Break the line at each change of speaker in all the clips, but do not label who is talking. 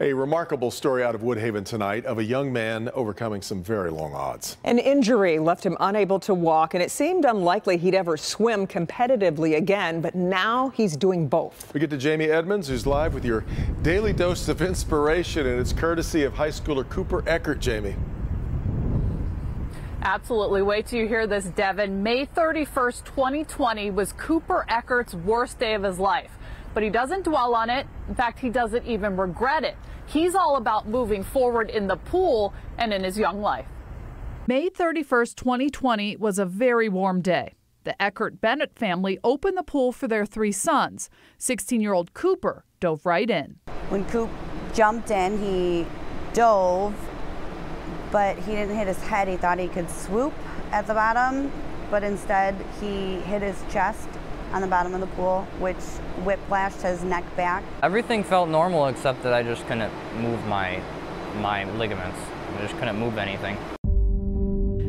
A remarkable story out of Woodhaven tonight of a young man overcoming some very long odds.
An injury left him unable to walk, and it seemed unlikely he'd ever swim competitively again, but now he's doing both.
We get to Jamie Edmonds, who's live with your daily dose of inspiration, and it's courtesy of high schooler Cooper Eckert. Jamie.
Absolutely. Wait till you hear this, Devin. May 31st, 2020 was Cooper Eckert's worst day of his life. But he doesn't dwell on it. In fact, he doesn't even regret it. He's all about moving forward in the pool and in his young life.
May 31st, 2020 was a very warm day. The Eckert-Bennett family opened the pool for their 3 sons. 16-year-old Cooper dove right in.
When Coop jumped in, he dove, but he didn't hit his head. He thought he could swoop at the bottom, but instead he hit his chest on the bottom of the pool, which whiplashed his neck back.
Everything felt normal except that I just couldn't move my ligaments. I just couldn't move anything.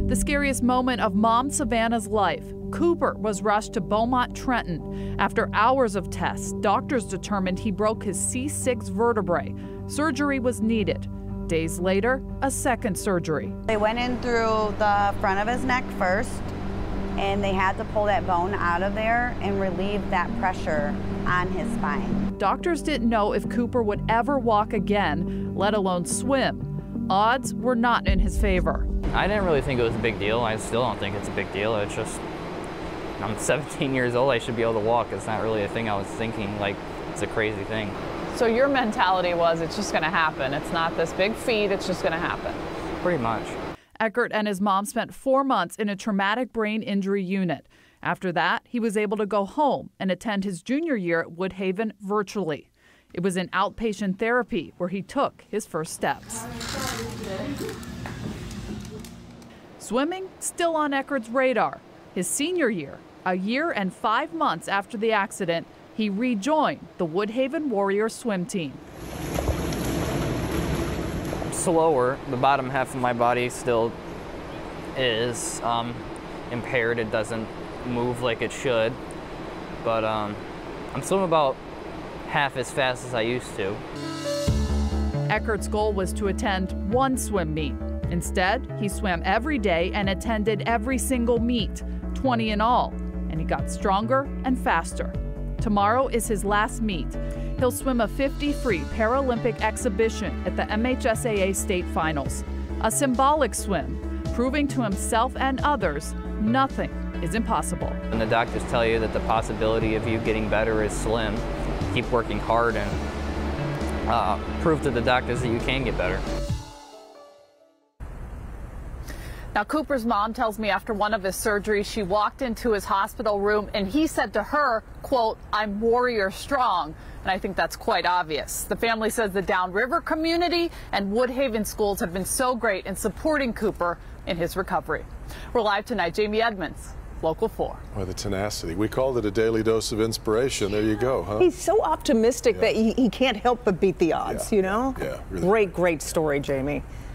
The scariest moment of Mom Savannah's life. Cooper was rushed to Beaumont, Trenton. After hours of tests, doctors determined he broke his C6 vertebrae. Surgery was needed. Days later, a second surgery.
They went in through the front of his neck first, and they had to pull that bone out of there and relieve that pressure on his spine.
Doctors didn't know if Cooper would ever walk again, let alone swim. Odds were not in his favor.
I didn't really think it was a big deal. I still don't think it's a big deal. It's just, I'm 17 years old, I should be able to walk. It's not really a thing I was thinking, like, it's a crazy thing.
So your mentality was it's just going to happen. It's not this big feat, it's just going to happen.
Pretty much.
Eckert and his mom spent 4 months in a traumatic brain injury unit. After that, he was able to go home and attend his junior year at Woodhaven virtually. It was in outpatient therapy where he took his first steps. Swimming still on Eckert's radar. His senior year, a year and 5 months after the accident, he rejoined the Woodhaven Warriors swim team.
Slower. The bottom half of my body still is impaired. It doesn't move like it should, but I'm swimming about half as fast as I used to.
Eckert's goal was to attend 1 swim meet. Instead, he swam every day and attended every single meet, 20 in all, and he got stronger and faster. Tomorrow is his last meet. He'll swim a 50 free Paralympic exhibition at the MHSAA State Finals. A symbolic swim, proving to himself and others nothing is impossible.
And the doctors tell you that the possibility of you getting better is slim. Keep working hard and prove to the doctors that you can get better.
Now, Cooper's mom tells me after one of his surgeries, she walked into his hospital room and he said to her, quote, "I'm warrior strong." And I think that's quite obvious. The family says the Downriver community and Woodhaven schools have been so great in supporting Cooper in his recovery. We're live tonight. Jamie Edmonds, Local 4.
Well, the tenacity. We called it a daily dose of inspiration. There you go, huh?
He's so optimistic that he can't help but beat the odds, you know?
Yeah, really.
Great story, Jamie.